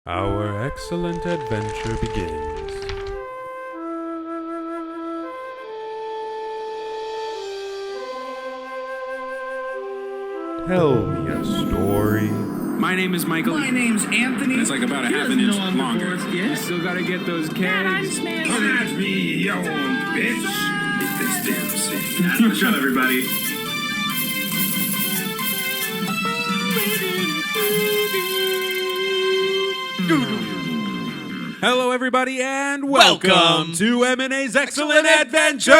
Our excellent adventure begins. Tell me a story. My name is Michael. My name's Anthony. It's like about a half an inch longer. You still gotta get those kegs. Come at me, you old bitch. Eat this damn city. Shut up, everybody. Hello, everybody, and Welcome. to M&A's Excellent Adventures,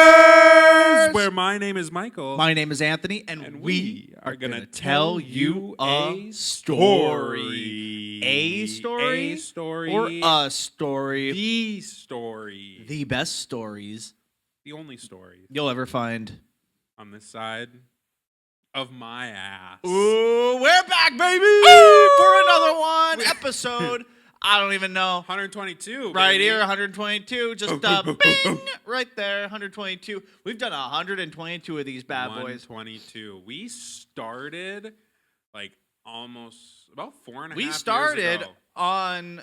where my name is Michael. My name is Anthony, and And we are are gonna going to tell you a story. A story? A story. Or a story. The story. The best stories The only story you'll ever find. on this side of my ass. Ooh, we're back, baby! For another one. Episode, I don't even know. 122. Right baby. here, 122. Just bing, right there, 122. We've done 122 of these bad boys. 122. We started like almost about 4.5 We years started ago. on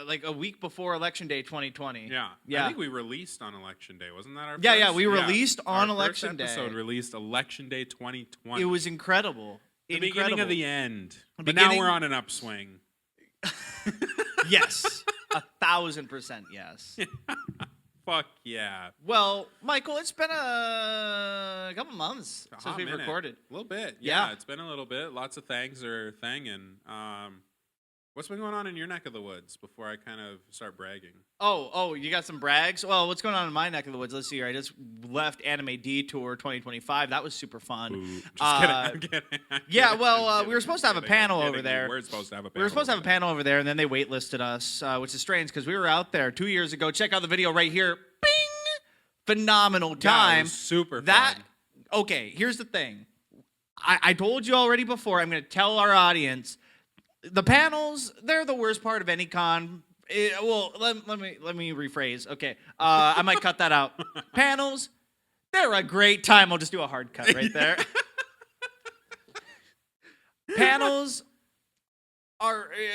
like a week before Election Day 2020. Yeah. Yeah. I think we released on Election Day. Wasn't that our Yeah, first? yeah, we released on Our Election first Day. episode released Election Day 2020. It was incredible. the beginning of the end. The But now beginning- we're on an upswing. Yes. 1,000% yes. Fuck yeah. Well, Michael, it's been a couple months A since hot we've minute. recorded. A little bit. Yeah. Yeah, it's been a little bit. Lots of things are thinging. What's been going on in your neck of the woods before I kind of start bragging? Oh, you got some brags? Well, what's going on in my neck of the woods? Let's see here. I just left Anime Detour 2025. That was super fun. Ooh, just kidding. I'm kidding. I'm yeah, kidding, well, I'm we were kidding, supposed to have a I'm kidding, panel I'm over kidding. there. We were supposed to have a panel. We were supposed to have a panel over there, and then they waitlisted us, which is strange because we were out there 2 years ago. Check out the video right here. Bing! Phenomenal Yeah, time. it was super That fun. okay, here's the thing. I told you already before, I'm going to tell our audience, the panels, they're the worst part of any con. Let me rephrase. Okay, I might cut that out. Panels, they're a great time. I'll just do a hard cut right there. Panels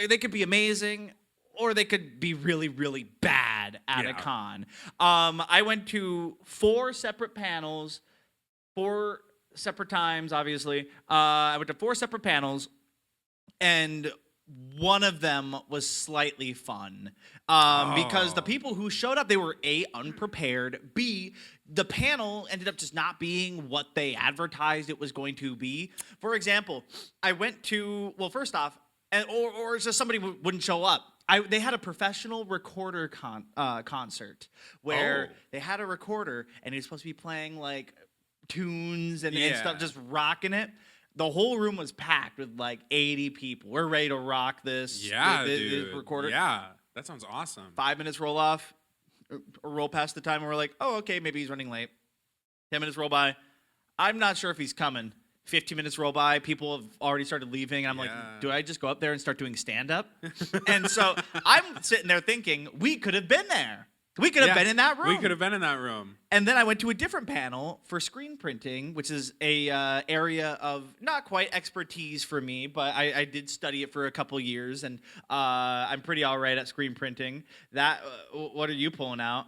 they could be amazing, or they could be really, really bad at a Yeah. con. I went to 4 separate panels, 4 separate times, obviously. I went to 4 separate panels, and one of them was slightly fun because the Oh. people who showed up, they were A, unprepared, B, the panel ended up just not being what they advertised it was going to be. For example, I went to, well, first off, or it's just somebody wouldn't show up. They had a professional recorder concert where Oh. they had a recorder and he was supposed to be playing like tunes and Yeah. stuff, just rocking it. The whole room was packed with like 80 people. We're ready to rock this. Yeah, this dude. recorder. Yeah, that sounds awesome. 5 minutes roll off, or roll past the time, and we're like, oh, okay, maybe he's running late. 10 minutes roll by. I'm not sure if he's coming. 15 minutes roll by. People have already started leaving. And I'm Yeah. like, do I just go up there and start doing stand-up? And so I'm sitting there thinking, we could have been there. We could have been in that room. We could have been in that room. And then I went to a different panel for screen printing, which is a area of not quite expertise for me, but I did study it for a couple years, and I'm pretty all right at screen printing. That what are you pulling out?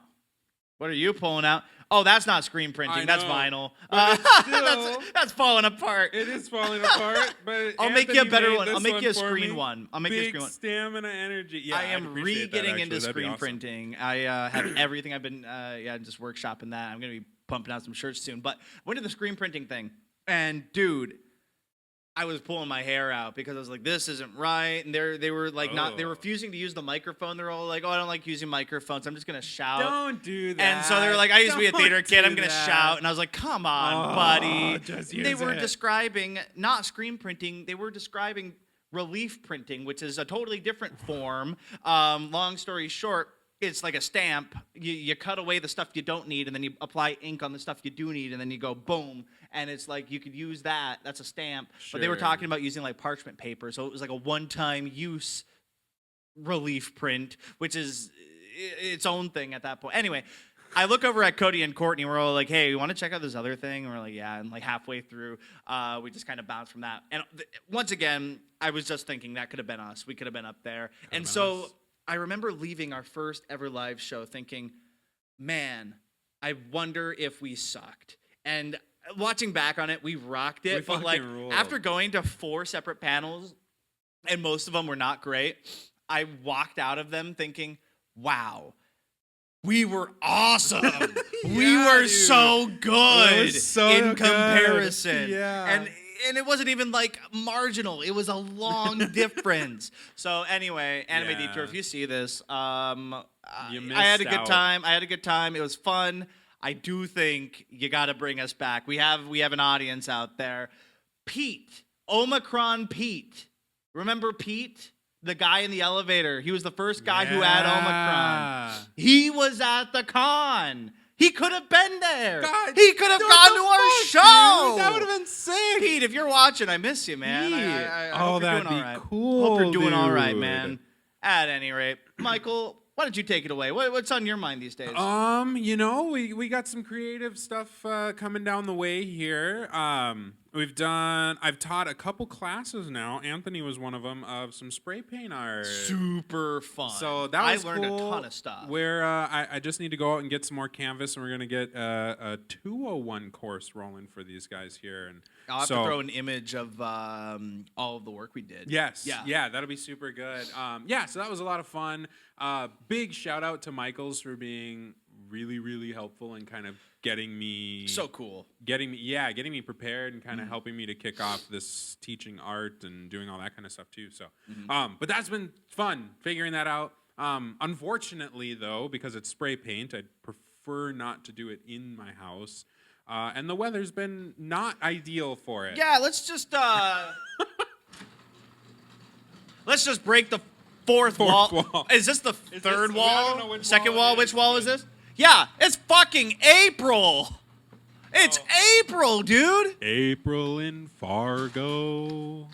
What are you pulling out? Oh, that's not screen printing. I That's know, vinyl. but it's still- That's falling apart. It is falling apart, but I'll make you a Anthony better made one. I'll this make you a for screen me. one. I'll make you a Big screen one. stamina energy. Yeah, I I'd am appreciate that, getting actually. into That'd be screen awesome. printing. I have everything. I've been just workshopping that. I'm gonna be pumping out some shirts soon. But went to the screen printing thing, and dude, I was pulling my hair out because I was like, this isn't right. And they were like they were Oh. refusing to use the microphone. They're all like, oh, I don't like using microphones. I'm just gonna shout. Don't do that. And so they were like, I used to be a Don't theater kid. I'm do gonna that. shout. And I was like, come on, Oh, buddy. just They use were it. describing not screen printing. They were describing relief printing, which is a totally different form. Long story short, it's like a stamp. You cut away the stuff you don't need, and then you apply ink on the stuff you do need, and then you go boom. And it's like you could use that. That's a stamp. But they were Sure. talking about using like parchment paper, so it was like a one-time use relief print, which is its own thing at that point. Anyway, I look over at Cody and Courtney. We're all like, "Hey, we want to check out this other thing?" And we're like, "Yeah." And like halfway through, we just kind of bounced from that. And once again, I was just thinking that could have been us. We could have been up there. And so I remember leaving our first ever live show, thinking, "Man, I wonder if we sucked." And watching back on it, we rocked it. But like ruled. after going to 4 separate panels, and most of them were not great, I walked out of them thinking, "Wow, we were awesome. We were dude. so good It was so in good. comparison." Yeah. And it wasn't even like marginal. It was a long difference. So anyway, Anime Yeah. Detour, if you see this, I You had a missed good out. time. I had a good time. It was fun. I do think you got to bring us back. We have an audience out there. Pete, Omicron Pete. Remember Pete? The guy in the elevator. He was the first guy who had Omicron. He was at the con. He could have been there. God, he could have what gone the to our fuck, show. dude? That would have been sick. Pete, if you're watching, I miss you, man. Pete. I Oh, hope you're that'd doing be all right. cool, Hope you're doing all right, dude. man. At any rate, Michael, why don't you take it away? What's on your mind these days? You know, we got some creative stuff coming down the way here. I've taught a couple classes now. Anthony was one of them of some spray paint art. Super fun. So that was I learned cool, a ton of stuff. Where I just need to go out and get some more canvas, and we're gonna get a 201 course rolling for these guys here. And I'll have to throw an image of all of the work we did. Yes. Yeah. Yeah, that'll be super good. So that was a lot of fun. Big shout out to Michaels for being really, really helpful and kind of getting me So cool. getting me prepared and kind of helping me to kick off this teaching art and doing all that kind of stuff too. So, but that's been fun figuring that out. Unfortunately, though, because it's spray paint, I'd prefer not to do it in my house. And the weather's been not ideal for it. Yeah, let's just break the fourth wall. Is this the third I wall? don't know which Second wall wall? it Which is, wall but- is this? Yeah, it's fucking April. It's April, dude. April in Fargo.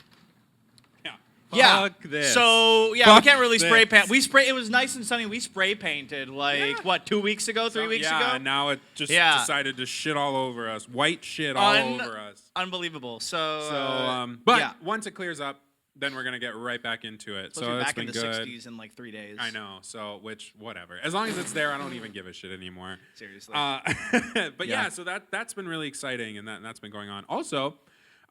Yeah. Fuck this. So yeah, Fuck we can't really spray this. paint. It was nice and sunny. We spray painted what, 2 weeks ago, 3 weeks ago? and now it just Yeah. decided to shit all over us. White shit all over us. Unbelievable. So, But yeah. once it clears up, then we're gonna get right back into it. So So we're it's back in been the good. 60s in like 3 days. I know. So whatever. As long as it's there, I don't even give a shit anymore. Seriously. But Yeah. so that's been really exciting, and that's been going on. Also,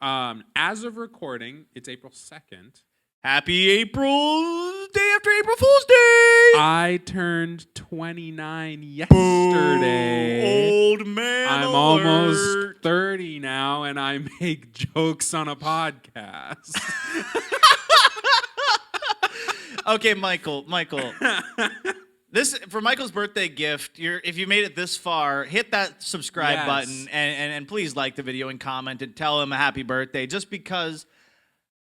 as of recording, it's April 2nd. Happy April, day after April Fool's Day. I turned 29 yesterday. Old man I'm alert. almost 30 now, and I make jokes on a podcast. Okay, Michael. This for Michael's birthday gift. If you made it this far, hit that subscribe Yes. button and please like the video and comment and tell him a happy birthday. Just because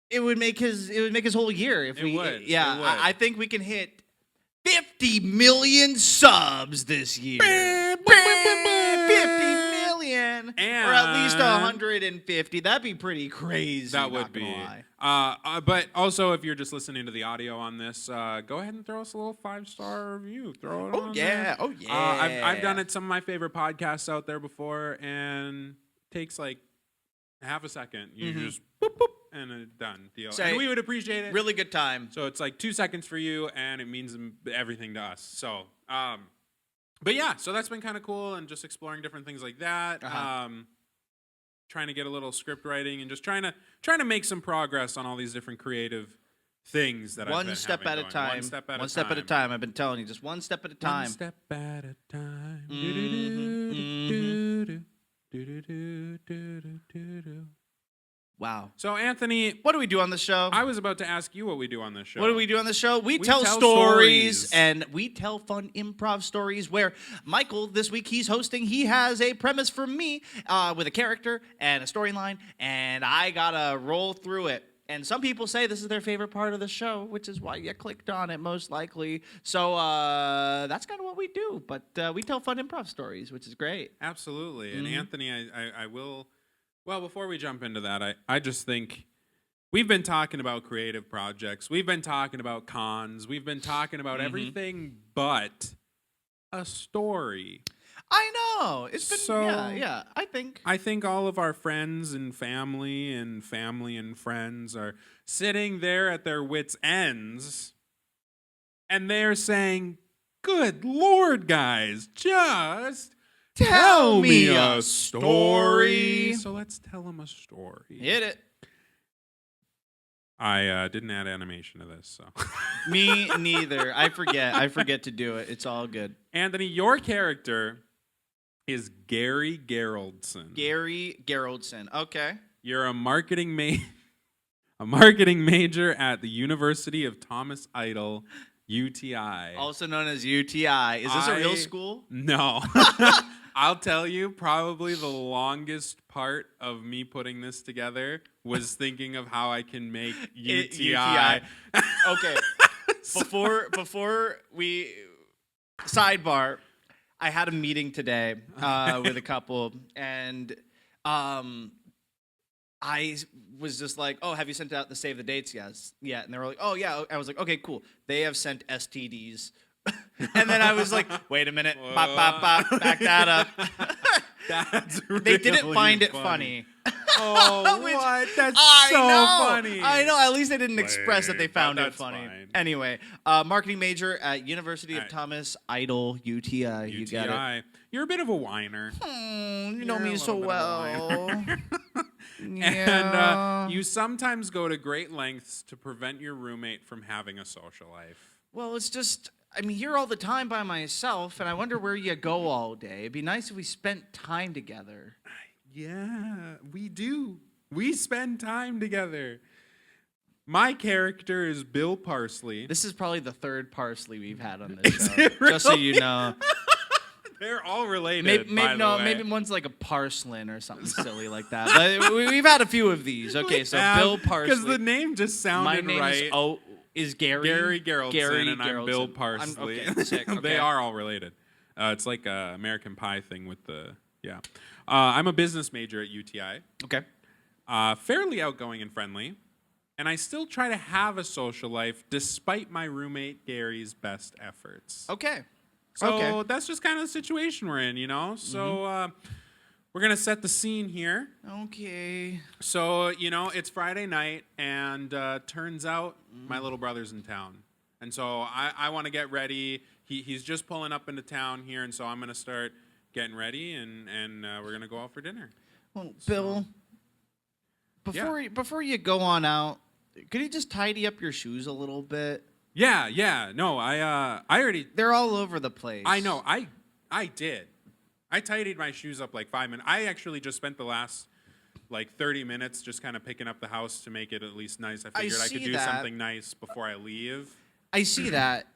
it would make his whole year if It we. would. Yeah, It would. I think we can hit 50 million subs this year. 50 million, or at least And- 150. That'd be pretty crazy. That would not gonna be. lie. But also, if you're just listening to the audio on this, go ahead and throw us a little 5-star review. Throw it on there. Oh yeah. I've done it some of my favorite podcasts out there before, and it takes like half a second. You just boop boop and it's done. Deal. Say, and we would appreciate it. Really good time. So it's like 2 seconds for you, and it means everything to us. So, but yeah, so that's been kind of cool, and just exploring different things like that. Trying to get a little script writing, and just trying to make some progress on all these different creative things that I've been One step having at a going. time. One step at One a step time. at a time. I've been telling you, just one step at a time. One step at a time. Wow. So Anthony, What do we do on the show? I was about to ask you what we do on this show. What do we do on the show? We tell tell stories, stories. and we tell fun improv stories where Michael, this week he's hosting, he has a premise for me with a character and a storyline, and I gotta roll through it. And some people say this is their favorite part of the show, which is why you clicked on it most likely. So that's kind of what we do, but we tell fun improv stories, which is great. Absolutely. And Anthony, I will. Well, before we jump into that, I just think we've been talking about creative projects. We've been talking about cons. We've been talking about everything but a story. I know. It's been So- yeah. I think I think all of our friends and family and friends are sitting there at their wits' ends, and they're saying, "Good Lord, guys, just tell me a story." So let's tell them a story. Hit it. I didn't add animation to this, so. Me neither. I forget to do it. It's all good. Anthony, your character is Gary Geraldson. Gary Geraldson. Okay. You're a marketing major at the University of Thomas Idle, UTI. Also known as UTI. Is this a real I- school? No. I'll tell you, probably the longest part of me putting this together was thinking of how I can make UTI. Okay. Before we sidebar, I had a meeting today with a couple, and I was just like, "Oh, have you sent out the save the dates yet?" And they were like, "Oh yeah." I was like, "Okay, cool." They have sent STDs. And then I was like, "Wait a minute, bop, bop, bop, back that up." That's really They didn't find it funny. Oh, Which- what? That's I so know. funny. I know. At least they didn't express that they Lame, found but it that's funny. fine. Anyway, marketing major at University of Alright. Thomas Idle, UTI. You got it. UTI. You're a bit of a whiner. You know You're me a so little bit of a well. whiner. Yeah. And you sometimes go to great lengths to prevent your roommate from having a social life. Well, it's just, I'm here all the time by myself, and I wonder where you go all day. It'd be nice if we spent time together. Yeah, we do. We spend time together. My character is Bill Parsley. This is probably the third parsley we've had on this Is show. it Just so really? you know. They're all related. Maybe, by the way. maybe one's like a parslin or something silly like that. But we've had a few of these. Okay, so Bill Parsley. Because the name just sounded My name right. is Gary. Gary Geraldson, Gary and I'm Bill Geraldson. Parsley. Okay, sick. Okay. They are all related. It's like a American Pie thing with the, yeah. I'm a business major at UTI. Okay. Fairly outgoing and friendly. And I still try to have a social life despite my roommate Gary's best efforts. Okay. So Okay. that's just kind of the situation we're in, you know? So we're going to set the scene here. Okay. So, you know, it's Friday night, and turns out my little brother's in town. And so I want to get ready. He's just pulling up into town here, and so I'm going to start getting ready, and we're going to go out for dinner. Well, Bill, before you go on out, could you just tidy up your shoes a little bit? Yeah. No, I already... They're all over the place. I know. I did. I tidied my shoes up like 5 minutes. I actually just spent the last like 30 minutes just kind of picking up the house to make it at least nice. I figured I could see do that. something nice before I leave. I see that.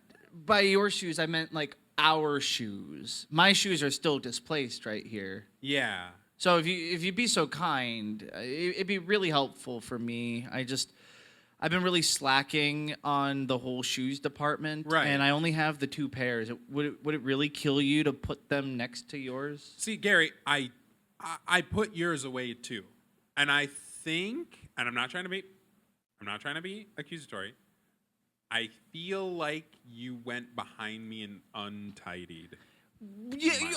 By your shoes, I meant like our shoes. My shoes are still displaced right here. Yeah. So if you'd be so kind, it'd be really helpful for me. I've been really slacking on the whole shoes department, Right. and I only have the 2 pairs. Would it really kill you to put them next to yours? See, Gary, I put yours away too. And I think, and I'm not trying to be accusatory. I feel like you went behind me and untidied.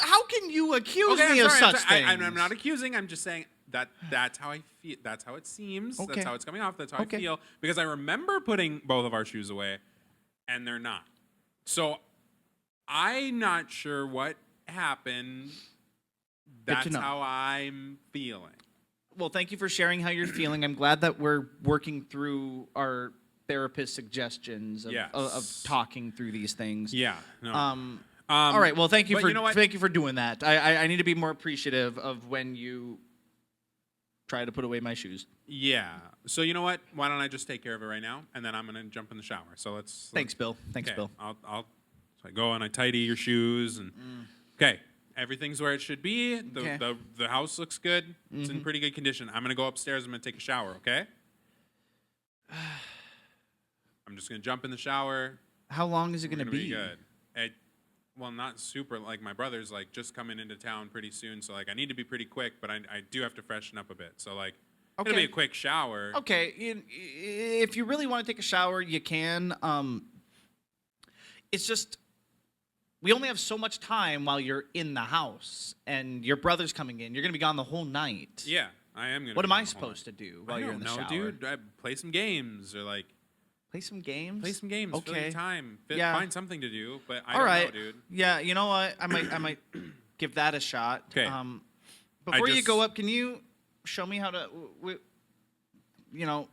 How can you accuse Okay, me I'm of sorry, such I'm, things? I'm not accusing. I'm just saying that's how I feel. That's how it seems. Okay. That's how it's coming off. That's how Okay. I feel. Because I remember putting both of our shoes away, and they're not. So I'm not sure what happened. Good to That's know. how I'm feeling. Well, thank you for sharing how you're feeling. I'm glad that we're working through our therapist suggestions of, Yes. of talking through these things. Yeah. No. All right. Well, thank you but for you know what? thank you for doing that. I need to be more appreciative of when you try to put away my shoes. Yeah. So you know what? Why don't I just take care of it right now, and then I'm gonna jump in the shower. So let's. Thanks, Bill. Thanks, Okay, Bill. I'll so I go and I tidy your shoes and okay, everything's where it should be. Okay. The house looks good. It's in pretty good condition. I'm gonna go upstairs. I'm gonna take a shower. Okay. I'm just gonna jump in the shower. How long is it We're going to gonna be? good. Well, not super. Like my brother's like just coming into town pretty soon, so like I need to be pretty quick. But I do have to freshen up a bit. So like it'll Okay. be a quick shower. Okay, if you really want to take a shower, you can. It's just we only have so much time while you're in the house, and your brother's coming in. You're gonna be gone the whole night. Yeah, I am gonna. What am I supposed to do while I you're don't in the know, shower? dude. Play some games or like Play some games. play some games. Fill Okay. your time. Yeah. Find something to do. But I All don't right. know, dude. Yeah. You know what? I might give that a shot. 'Kay. Before you just- go up, can you show me how to,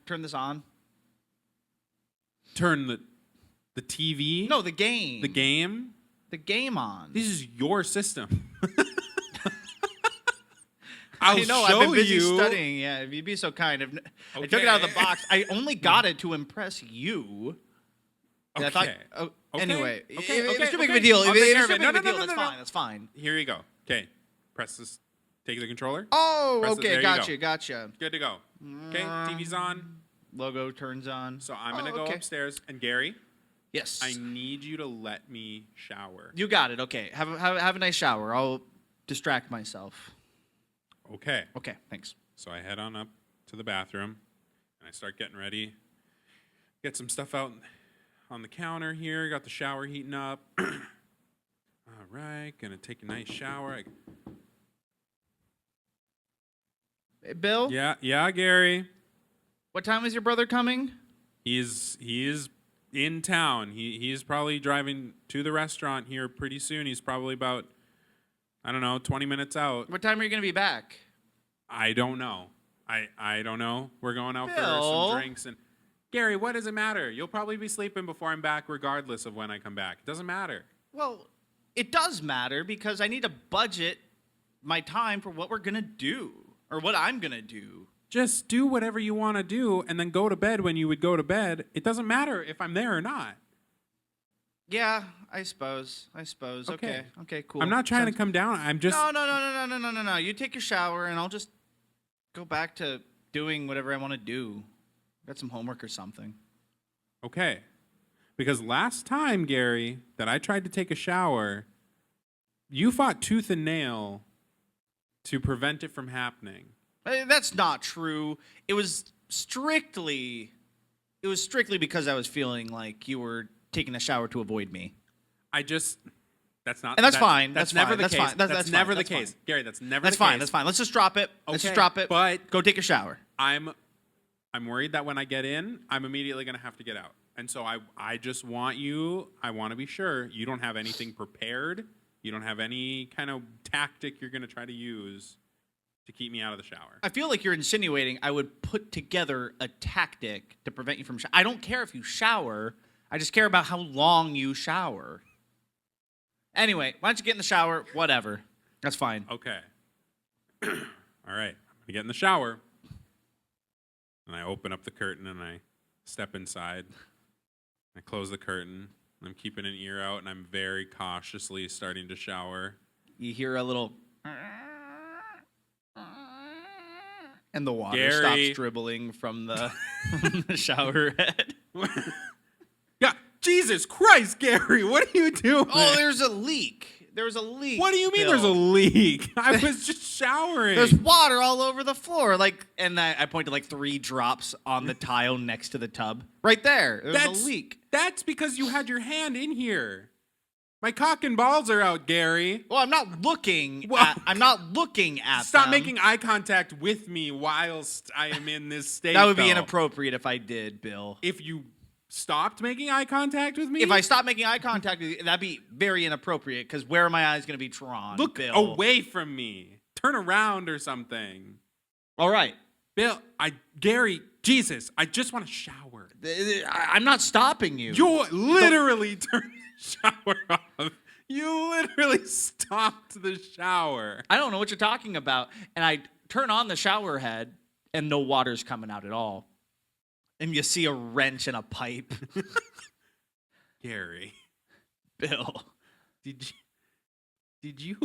turn this on? Turn the TV. No, the game. The game. The game on. This is your system. I'll I know. show I've been busy you. studying. Yeah, if you'd be so kind. I took it out of the Okay. box. I only got it to impress you. And I thought, Okay. oh, Okay. Anyway, Okay, if okay, it's too big of okay. a deal. I'll If take care it's of too it. big of No, a no, deal, no, that's no, no. fine. That's fine. Here you go. Okay. Press this. Take the controller. Oh, Press it. There okay. you Gotcha. go. Gotcha. Good to go. Okay. TV's on. Logo turns on. So I'm gonna go okay. upstairs. And Gary, Yes. I need you to let me shower. You got it. Okay. Have a nice shower. I'll distract myself. Okay. Okay. Thanks. So I head on up to the bathroom and I start getting ready. Get some stuff out on the counter here. Got the shower heating up. All right, gonna take a nice shower. Hey, Bill. Yeah, Gary. What time is your brother coming? He is in town. He's probably driving to the restaurant here pretty soon. He's probably about, I don't know, 20 minutes out. What time are you gonna be back? I don't know. I don't know. We're going out for Bill. some drinks and Gary, what does it matter? You'll probably be sleeping before I'm back regardless of when I come back. It doesn't matter. Well, it does matter because I need to budget my time for what we're gonna do or what I'm gonna do. Just do whatever you want to do and then go to bed when you would go to bed. It doesn't matter if I'm there or not. Yeah, I suppose. Okay. Okay, cool. I'm not trying to Sounds- come down. I'm just No. You take your shower and I'll just go back to doing whatever I want to do. Got some homework or something. okay. Because last time, Gary, that I tried to take a shower, you fought tooth and nail to prevent it from happening. That's not true. It was strictly because I was feeling like you were taking a shower to avoid me. That's not. And that's fine. That's That's never fine. the That's case. fine. That's never fine. the That's case, fine. Gary. That's never. That's the case. fine. That's fine. Let's just drop it. Let's just Okay, drop it. but- go take a shower. I'm worried that when I get in, I'm immediately going to have to get out. And so I just want you, I want to be sure you don't have anything prepared. You don't have any kind of tactic you're going to try to use to keep me out of the shower. I feel like you're insinuating I would put together a tactic to prevent you from I don't care if you shower. I just care about how long you shower. Anyway, why don't you get in the shower? Whatever. That's fine. Okay. All right. I'm going to get in the shower. And I open up the curtain and I step inside. I close the curtain. I'm keeping an ear out and I'm very cautiously starting to shower. You hear a little and the water Gary. stops dribbling from the, the shower head. Yeah, Jesus Christ, Gary, what are you doing? Oh, there's a leak. There was a leak. What do you mean Bill. there's a leak? I was just showering. There's water all over the floor. And I pointed like 3 drops on the tile next to the tub. Right there. There's a leak. That's because you had your hand in here. My cock and balls are out, Gary. Well, I'm not looking Well, I'm not looking at Stop them. making eye contact with me whilst I am in this state. That would be though. inappropriate if I did, Bill. If you stopped making eye contact with me, If I stopped making eye contact with you, that'd be very inappropriate because where are my eyes going to be drawn? look Bill? away from me, turn around or something. All right. Bill, Gary, Jesus, I just want to shower. I'm not stopping you. You literally turned the shower off. You literally stopped the shower. I don't know what you're talking about. And I turn on the shower head and no water's coming out at all. And you see a wrench and a pipe. Gary, Bill. did you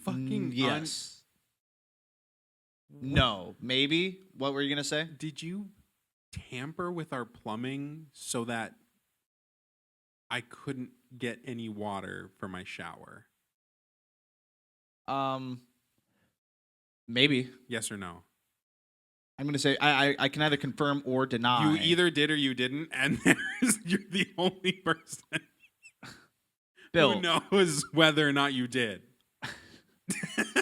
fucking yes. No. Maybe. What were you going to say? did you tamper with our plumbing so that I couldn't get any water for my shower? Maybe. Yes or no? I'm going to say I can either confirm or deny. You either did or you didn't, and you're the only person Bill. Who knows whether or not you did?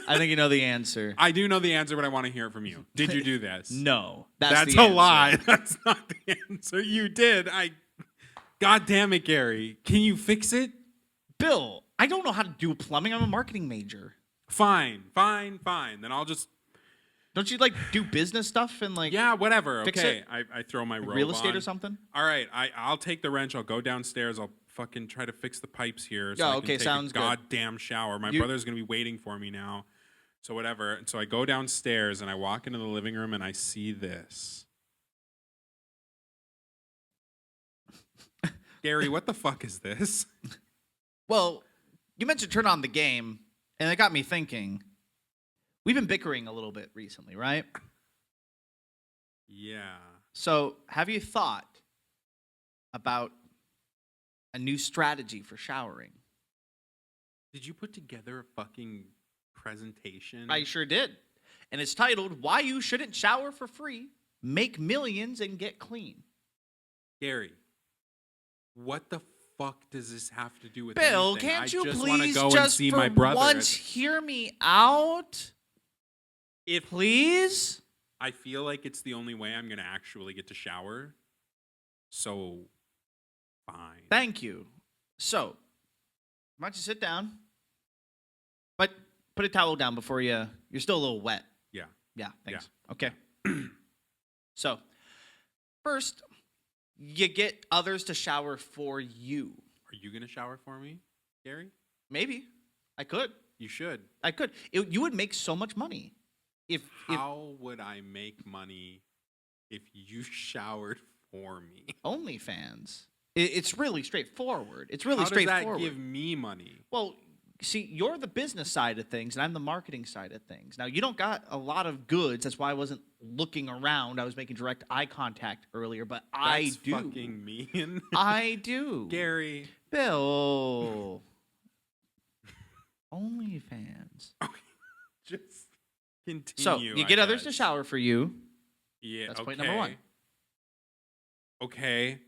I think you know the answer. I do know the answer, but I want to hear it from you. Did you do this? No. That's the a answer. lie. That's not the answer. You did. God damn it, Gary. Can you fix it? Bill, I don't know how to do plumbing. I'm a marketing major. Fine. Then I'll just Don't you like do business stuff and like yeah, whatever. Fix Okay, it? I throw my robe real estate on. or something? All right, I'll take the wrench. I'll go downstairs. I'll fucking try to fix the pipes here. So Yeah, I can okay, take sounds a good. goddamn shower. My brother's gonna be waiting for me now. So whatever. And so I go downstairs and I walk into the living room and I see this. Gary, what the fuck is this? Well, you mentioned turn on the game, and it got me thinking. We've been bickering a little bit recently, right? Yeah. So, have you thought about a new strategy for showering? Did you put together a fucking presentation? I sure did. And it's titled, Why You Shouldn't Shower for Free, Make Millions, and Get Clean. Gary, what the fuck does this have to do with Bill, anything? can't you I just wanna please go and just see for my brother. once hear me out? If Please? I feel like it's the only way I'm going to actually get to shower. So, fine. Thank you. So, why don't you sit down? But put a towel down before you're still a little wet. Yeah. Yeah, thanks. Okay. So, first, you get others to shower for you. Are you going to shower for me, Gary? Maybe. I could. You should. I could. You would make so much money. If How would I make money if you showered for me? OnlyFans. It's really straightforward. It's really How does straightforward. that give me money? Well, see, you're the business side of things, and I'm the marketing side of things. Now, you don't got a lot of goods. That's why I wasn't looking around. I was making direct eye contact earlier, but I That's do. fucking mean. I do. Gary. Bill. OnlyFans. Just continue. So, you get others to shower for you. Yeah, That's point number one. Okay.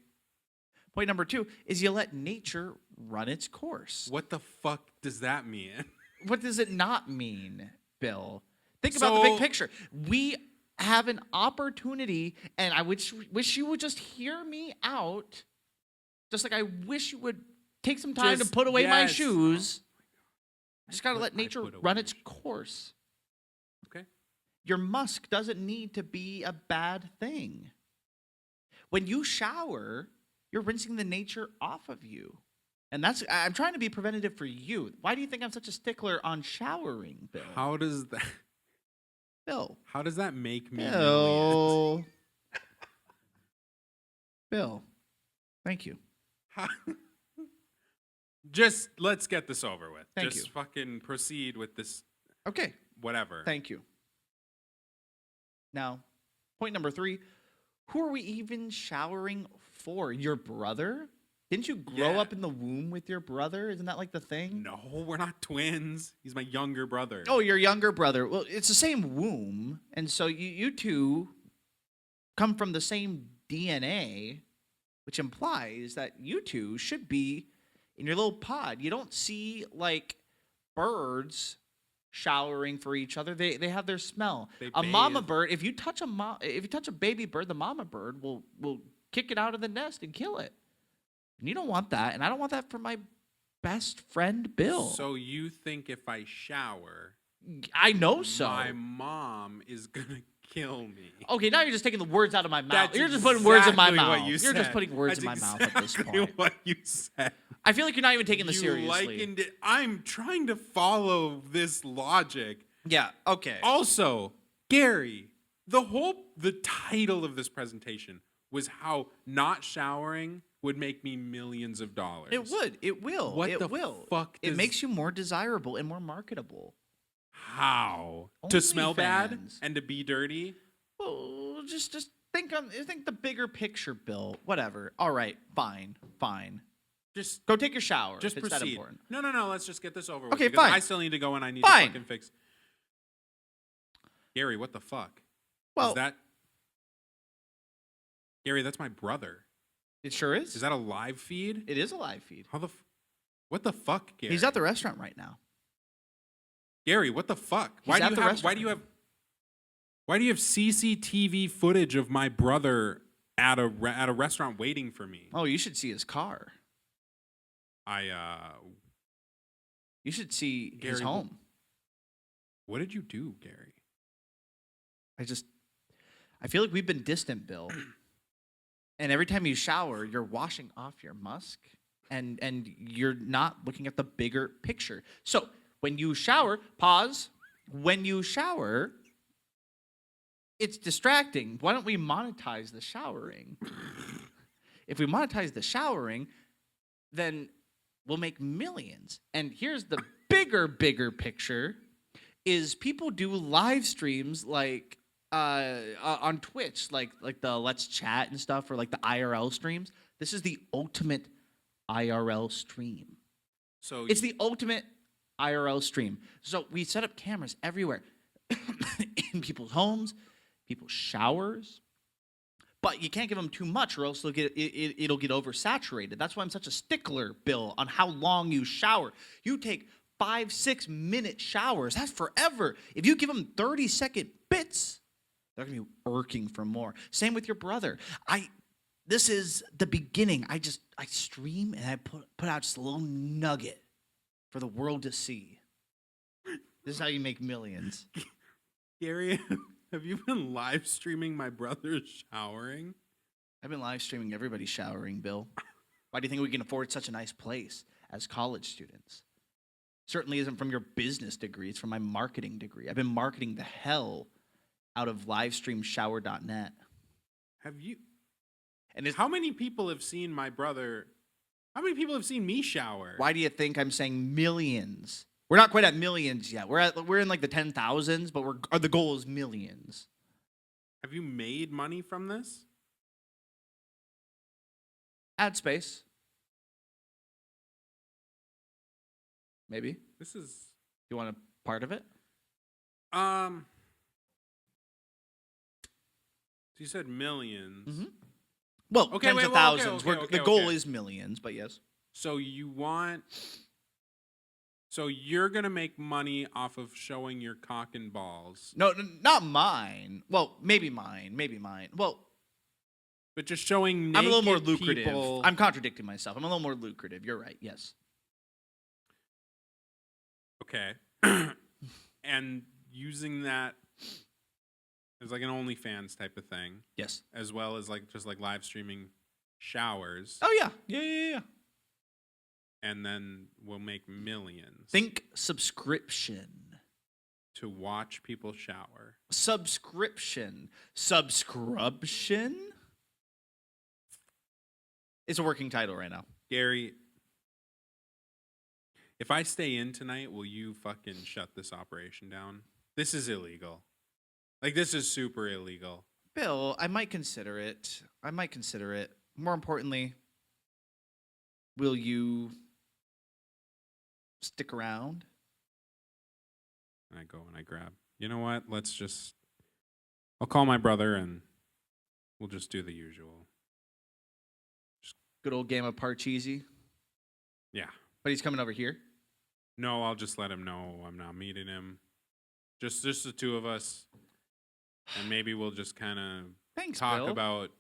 Point number two is you let nature run its course. What the fuck does that mean? What does it not mean, Bill? Think about the big picture. We have an opportunity, and I wish you would just hear me out. Just like I wish you would take some time to Just- put away my yes. shoes. I just got to I let nature put away run my its course. Okay. Your musk doesn't need to be a bad thing. When you shower, you're rinsing the nature off of you. And I'm trying to be preventative for you. Why do you think I'm such a stickler on showering, Bill? How does that Bill. How does that make me millions? Bill. Bill. Thank you. How- Just let's get this over with. Thank Just you. fucking proceed with this Okay. whatever. Thank you. Now, point number three. Who are we even showering for? Your brother? Didn't you grow Yeah. up in the womb with your brother? Isn't that like the thing? No, we're not twins. He's my younger brother. Oh, your younger brother. Well, it's the same womb. And so you two come from the same DNA, which implies that you two should be in your little pod. You don't see like birds showering for each other. They have their smell. They A mama bathe. bird, if you touch a baby bird, the mama bird will kick it out of the nest and kill it. And you don't want that, and I don't want that for my best friend Bill. So you think if I shower, I know so. my mom is gonna kill me? Okay, now you're just taking the words out of my mouth. That's You're just putting words in my exactly what mouth. you You're just said. putting words That's in my mouth at this exactly point. What you said. I feel like you're not even taking this You seriously. likened it. I'm trying to follow this logic. Yeah, okay. Also, Gary, the title of this presentation was how not showering would make me millions of dollars. It would. It will. What it the will. fuck It does- makes you more desirable and more marketable. How? To smell bad OnlyFans. and to be dirty? Well, just think the bigger picture, Bill. Whatever. All right, fine. Just Go take your shower. just if it's that proceed. important. No. Let's just get this over Okay, with. Because fine. I still need to go and I need Fine. to fucking fix. Gary, what the fuck? Well, Is that Gary? That's my brother. it sure is. Is that a live feed? It is a live feed. How the? What the fuck, Gary? He's at the restaurant right now. Gary, what the fuck? He's at the restaurant. Why do you have CCTV footage of my brother at a restaurant waiting for me? Oh, you should see his car. You should see Gary, his home. What did you do, Gary? I feel like we've been distant, Bill. And every time you shower, you're washing off your musk and you're not looking at the bigger picture. So when you shower, pause. When you shower, it's distracting. Why don't we monetize the showering? If we monetize the showering, then we'll make millions. And here's the bigger picture is people do live streams like on Twitch, like the Let's Chat and stuff, or like the IRL streams. This is the ultimate IRL stream. So It's the ultimate IRL stream. So we set up cameras everywhere in people's homes, people's showers. But you can't give them too much, or else it'll get oversaturated. That's why I'm such a stickler, Bill, on how long you shower. You take 5-6 minute showers. That's forever. If you give them 30-second bits, they're gonna be irking for more. Same with your brother. This is the beginning. I stream and I put out just a little nugget for the world to see. This is how you make millions. Gary, have you been live streaming my brother showering? I've been live streaming everybody showering, Bill. Why do you think we can afford such a nice place as college students? Certainly isn't from your business degree. It's from my marketing degree. I've been marketing the hell out of livestreamshower.net. Have you? And How many people have seen my brother? How many people have seen me shower? why do you think I'm saying millions? We're not quite at millions yet. We're in like the 10,000s, but the goal is millions. Have you made money from this? Ad space. Maybe. This is You want a part of it? so you said millions. Mhm. Well, Okay, tens wait, of well, okay, thousands. okay, The goal okay. is millions, but yes. So you're gonna make money off of showing your cock and balls, No, not mine. Well, maybe mine. Well, but just showing naked I'm a little more lucrative. people. I'm contradicting myself. I'm a little more lucrative. You're right. Yes. Okay. And using that as like an OnlyFans type of thing, Yes. as well as like just like live streaming showers, Oh yeah. Yeah. and then we'll make millions Think subscription. to watch people shower. Subscription. It's a working title right now. Gary, if I stay in tonight, will you fucking shut this operation down? This is illegal. Like, this is super illegal. Bill, I might consider it. More importantly, will you stick around? And I go and I grab. You know what? I'll call my brother and we'll just do the usual. Good old game of Parcheesi. Yeah. But he's coming over here. No, I'll just let him know I'm not meeting him. Just the two of us. And maybe we'll just kind of Thanks, talk Bill. about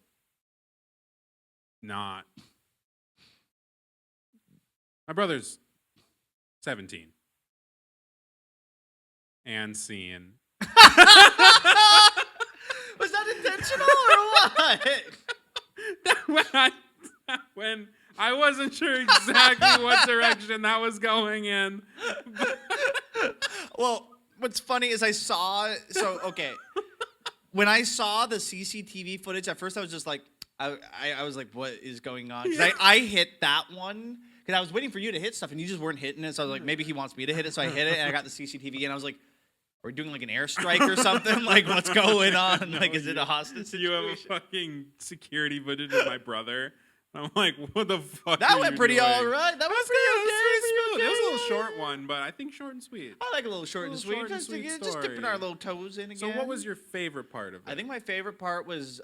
not. My brother's 17. And seeing. Was that intentional or what? when I wasn't sure exactly what direction that was going in. Well, what's funny is okay. When I saw the CCTV footage, at first I was just like, I was like, what is going on? 'Cause I hit that one because I was waiting for you to hit stuff and you just weren't hitting it. So I was like, maybe he wants me to hit it. So I hit it and I got the CCTV and I was like, are we doing like an airstrike or something? Like, what's going on? No, Like, is it a hostage situation? You have a fucking security footage of my brother. I'm like, what the fuck? That are went you pretty doing? all right. That was It pretty was a okay. little short one, but I think short and sweet. I like a little short and Little sweet. short and Just, sweet just dipping story. our little toes in again. So what was your favorite part of it? I think my favorite part was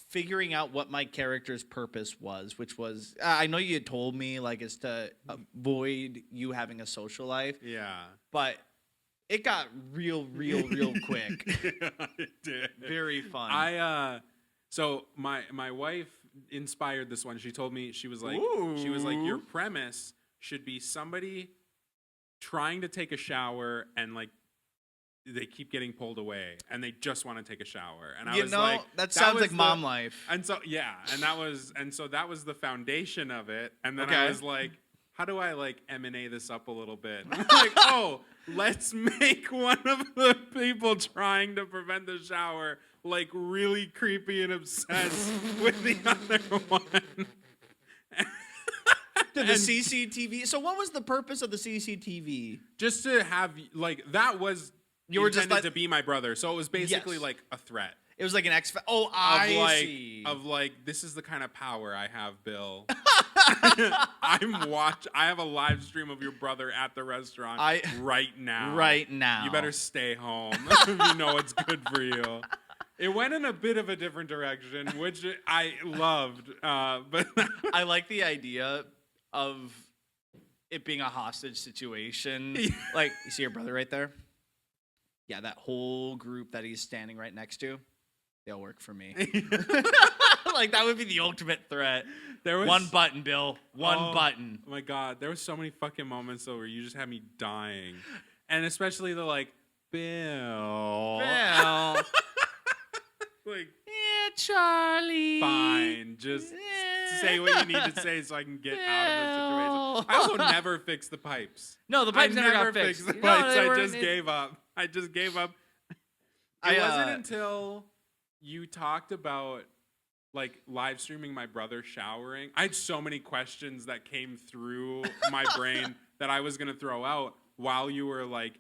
figuring out what my character's purpose was, which was I know you had told me like is to avoid you having a social life, Yeah. but it got real quick. Yeah, it did. Very fun. So my wife inspired this one. She told me she was like your premise should be somebody trying to take a shower and like they keep getting pulled away and they just want to take a shower. And I was like, that sounds like mom life. And so that was the foundation of it. And then I was like, how do I like M&A this up a little bit? And I'm like, oh, let's make one of the people trying to prevent the shower like really creepy and obsessed with the other one. The CCTV. So what was the purpose of the CCTV? Just to have like that was you were just like, to be my brother. So it was basically like a threat. It was like an X. Oh, I see. Of like, this is the kind of power I have, Bill. I have a live stream of your brother at the restaurant right now. Right now. You better stay home if you know what's good for you. It went in a bit of a different direction, which I loved. But I like the idea of it being a hostage situation. Like, you see your brother right there? Yeah, that whole group that he's standing right next to, they'll work for me. Like, that would be the ultimate threat. There was one button, Bill. One button. Oh my God. There was so many fucking moments, though, where you just had me dying. And especially the, like, Bill. Like, yeah, Charlie. Fine. Just say what you need to say so I can get out of this situation. I also never fixed the pipes. No, the pipes never got fixed. The pipes. I just gave up. It wasn't until you talked about like live streaming my brother showering. I had so many questions that came through my brain that I was gonna throw out while you were like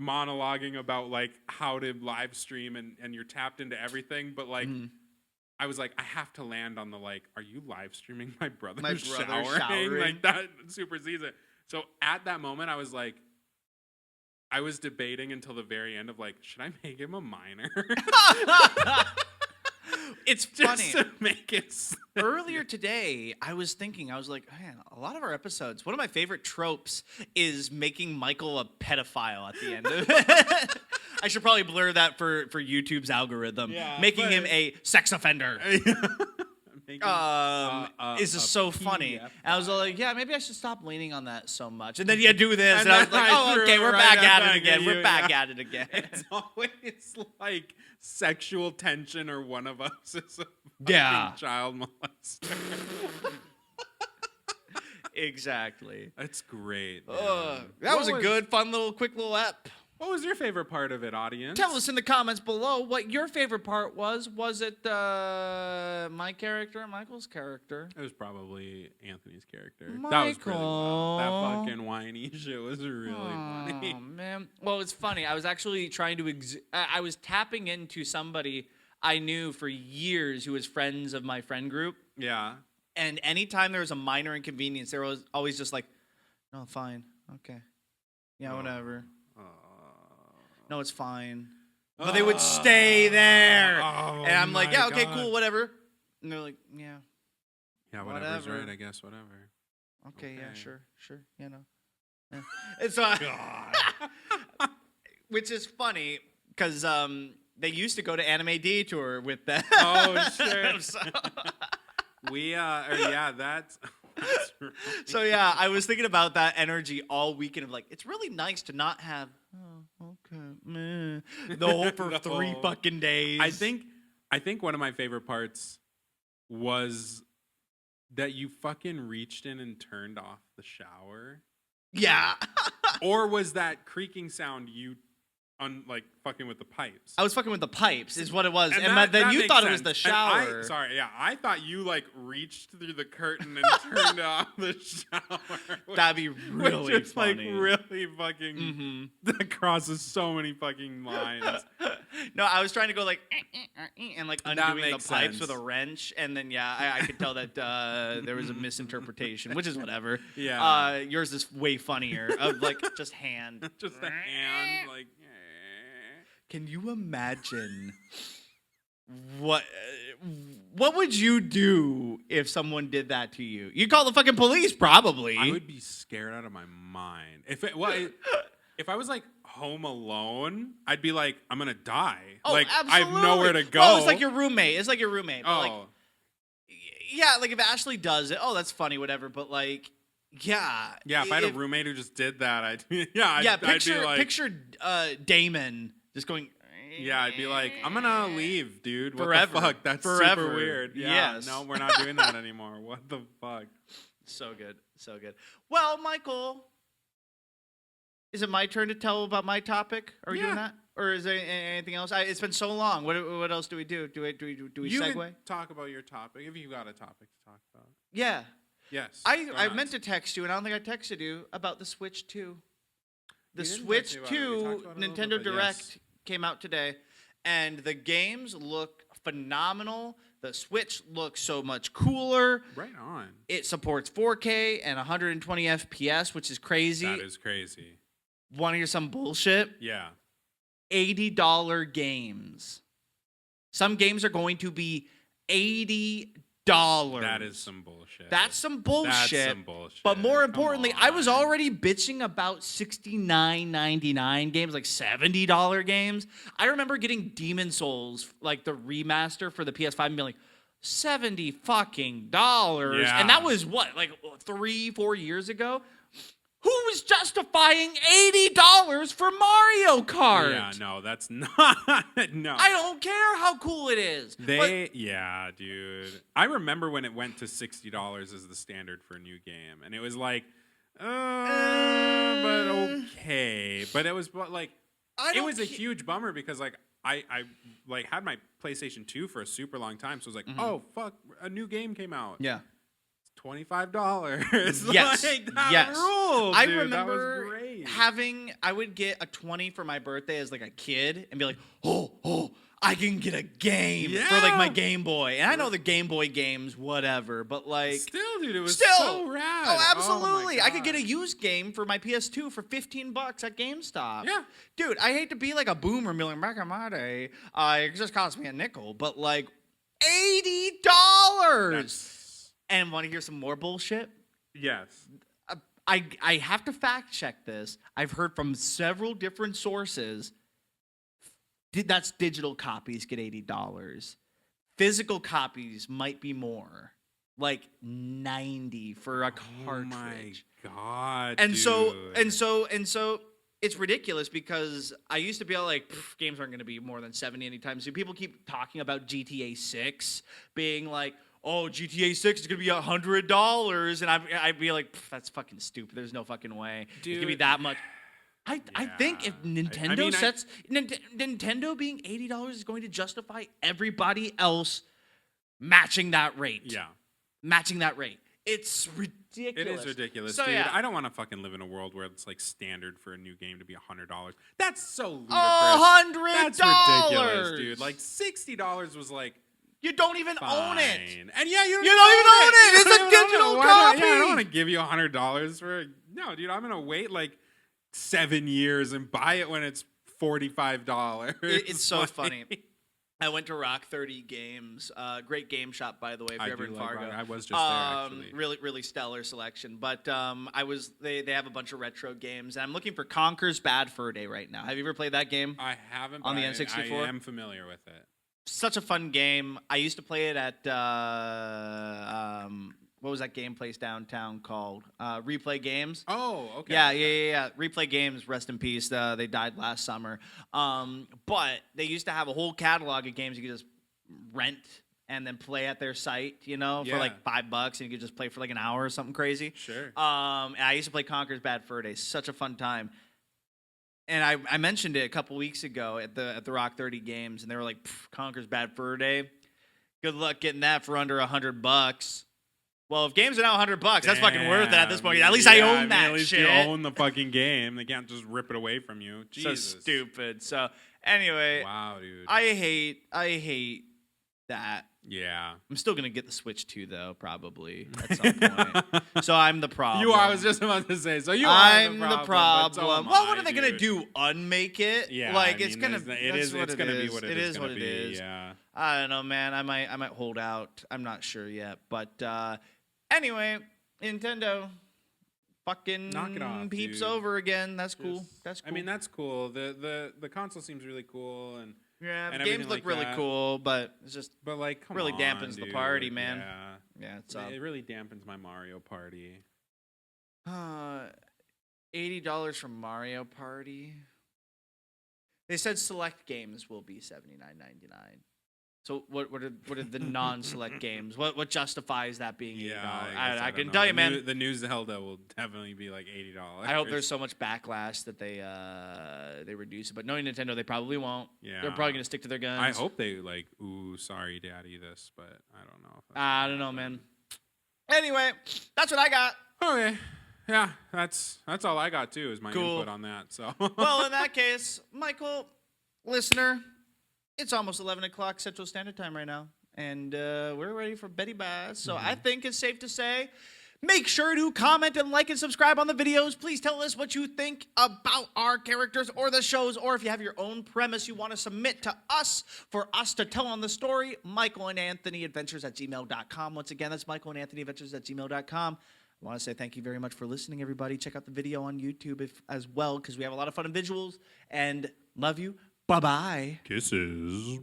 monologuing about like how to live stream and you're tapped into everything, but like I was like, I have to land on the like, are you live streaming my brother showering? Like that supersedes it. So at that moment, I was like, I was debating until the very end of like, should I make him a minor? It's just funny. To make it Earlier today, I was thinking, I was like, man, a lot of our episodes, one of my favorite tropes is making Michael a pedophile at the end of it. I should probably blur that for YouTube's algorithm. Yeah, making him a sex offender. Is just so funny. And I was like, yeah, maybe I should stop leaning on that so much. And then you do this, and I was like, oh, okay, we're back at it again. We're back at it again. It's always like sexual tension, or one of us is a fucking child molester. Exactly. That's great. That was a good, fun little, quick little app. What was your favorite part of it, audience? Tell us in the comments below what your favorite part was. Was it my character, Michael's character? It was probably Anthony's character. Michael. That was pretty well. That fucking whiny shit was really funny. Oh, man. Well, it's funny. I was actually trying to... I was tapping into somebody I knew for years who was friends of my friend group. Yeah. And anytime there was a minor inconvenience, they were always just like, no, fine. Okay. Yeah, whatever. No, it's fine. But they would stay there. And I'm like, yeah, okay, cool, whatever. And they're like, yeah. Yeah, whatever's right, I guess, whatever. Okay, yeah, sure, you know. Yeah. And so, which is funny, because they used to go to Anime Detour with that. Oh, sure. That's... So yeah, I was thinking about that energy all weekend of like, it's really nice to not have the whole for 3 fucking days. I think one of my favorite parts was that you fucking reached in and turned off the shower. Yeah. Or was that creaking sound you like fucking with the pipes? I was fucking with the pipes, is what it was. And then you thought it was the shower. I thought you like reached through the curtain and turned off the shower. That'd be really which is funny. Like really fucking that crosses so many fucking lines. No, I was trying to go like and like undoing the pipes sense. with a wrench, and then I could tell that there was a misinterpretation, which is whatever. Yeah. Yours is way funnier of like just hand. Just a hand like. Can you imagine What would you do if someone did that to you? You'd call the fucking police, probably. I would be scared out of my mind. If I was like home alone, I'd be like, I'm gonna die. Oh, like absolutely. I have nowhere to go. Well, it's like your roommate. But Oh, like, yeah, like if Ashley does it, oh, that's funny, whatever. But like, yeah. yeah. If I had a roommate who just did that, I'd be like, picture Damon just going. yeah, I'd be like, I'm gonna leave, dude. What Forever. the fuck? That's Forever. super weird. Yeah, Yes. no, we're not doing that anymore. What the fuck? So good. So good. Well, Michael, is it my turn to tell about my topic? Are we doing that? Or is there anything else? It's been so long. What else do we do? Do we You segue? can talk about your topic if you got a topic to talk about. Yeah. Yes. I meant to text you, and I don't think I texted you about the Switch 2. The You didn't Switch text me about it. We 2 talked about it a little Nintendo bit, but Direct yes. came out today, and the games look phenomenal. The Switch looks so much cooler. Right on. It supports 4K and 120 FPS, which is crazy. That is crazy. Want to hear some bullshit? Yeah. $80 games. Some games are going to be $80. That is some bullshit. That's some bullshit. That's some bullshit. But more Come importantly, I was on. already bitching about $69.99 games, like $70 games. I remember getting Demon Souls, like the remaster for the PS5, and being like, $70 fucking dollars. Yeah. And that was what, like 3-4 years ago? Who was justifying $80 for Mario Kart? Yeah, no, that's not. No. I don't care how cool it is. Yeah, dude. I remember when it went to $60 as the standard for a new game, and it was like, but okay. But it was like, it was a huge bummer because like I like had my PlayStation 2 for a super long time, so I was like, oh fuck, a new game came out. Yeah. $25. Yes. Like, that yes. ruled, I dude. remember That was great. I would get a 20 for my birthday as like a kid and be like, oh, I can get a game for like my Yeah. Game Boy. And I know the Game Boy games, whatever, but like Still, dude, it was still. so rad. Oh, my absolutely. I could get a God. used game for my PS2 for $15 at GameStop. Yeah. Dude, I hate to be like a boomer milling back in my day. It just cost me a nickel, but like $80. That's- And want to hear some more bullshit? Yes. I have to fact check this. I've heard from several different sources. That's digital copies get $80. Physical copies might be more, like $90 for a cartridge. Oh my god. And so dude. it's ridiculous because I used to be all like, games aren't going to be more than 70 anytime soon. People keep talking about GTA 6 being like, oh, GTA 6 is going to be $100. And I'd be like, that's fucking stupid. There's no fucking way. It's going to be Dude. that much. I think if Yeah. Nintendo Nintendo being $80 is going to justify everybody else matching that rate. Yeah. Matching that rate. It's ridiculous. It is ridiculous, So, dude. yeah. I don't want to fucking live in a world where it's like standard for a new game to be $100. That's so ludicrous. $100. That's ridiculous, dude. Like $60 was like You don't even fine. own it. And yeah, you don't You don't even own it. You It's don't a even own digital it. Why not? copy. Yeah, I don't want to give you $100 for no, dude. I'm gonna wait like 7 years and buy it when it's $45. It's so Like- funny. I went to Rock 30 Games. Great game shop, by the way, if I you're ever do in like Fargo. Rock. I was just there actually. Really stellar selection. But they have a bunch of retro games. And I'm looking for Conker's Bad Fur Day right now. Have you ever played that game? I haven't on but the I N64? am familiar with it. Such a fun game. I used to play it at what was that game place downtown called? Replay Games. Oh, okay. Yeah. Replay Games, rest in peace. They died last summer. But they used to have a whole catalog of games you could just rent and then play at their site, for Yeah. like $5, and you could just play for like an hour or something crazy. Sure. And I used to play Conker's Bad Fur Day. Such a fun time. And I mentioned it a couple weeks ago at the Rock 30 Games, and they were like, Conker's Bad Fur Day. Good luck getting that for under $100. Well, if games are now $100, that's fucking worth it at this point. At least I own that At least shit. you own the fucking game. They can't just rip it away from you. So Jesus. stupid. So anyway, Wow, dude. I hate that. Yeah. I'm still gonna get the Switch 2 though, probably at some point. So I'm the problem. You are. I was just about to say. So I'm are the but problem. so am Well, what I, are they gonna dude. do? Unmake it? Yeah. Like I it's mean, gonna. It's gonna be what it is what gonna it be. is. Yeah. I don't know, man. I might hold out. I'm not sure yet. But anyway, Nintendo fucking Knock it off, peeps dude. over again. That's cool. Just- That's cool. I mean, that's cool. The console seems really cool, and yeah, the and games everything look like really that. cool, but it's just but like, come really on, dampens the dude. party, man. Yeah. yeah, it's It really dampens my Mario Party. $80 for Mario Party. They said select games will be $79.99. So what are the non-select games? What justifies that being $80? Yeah, I can know. tell you, The man. The new Zelda will definitely be like $80. I hope there's so much backlash that they reduce it. But knowing Nintendo, they probably won't. Yeah. They're probably gonna stick to their guns. I hope they like, ooh, sorry, Daddy, this, but I don't know. If that's I don't know, man. Anyway, that's what I got. Okay. Yeah, that's all I got too. Is my Cool. input on that. So. Well, in that case, Michael, listener, it's almost 11 o'clock Central Standard Time right now, and we're ready for Betty Bass. So I think it's safe to say, make sure to comment and like and subscribe on the videos. Please tell us what you think about our characters or the shows, or if you have your own premise you want to submit to us for us to tell on the story. Michael and Anthony Adventures at gmail.com. Once again, that's Michael and Anthony Adventures at gmail.com. I want to say thank you very much for listening, everybody. Check out the video on YouTube as well, because we have a lot of fun and visuals. And love you. Bye-bye. Kisses.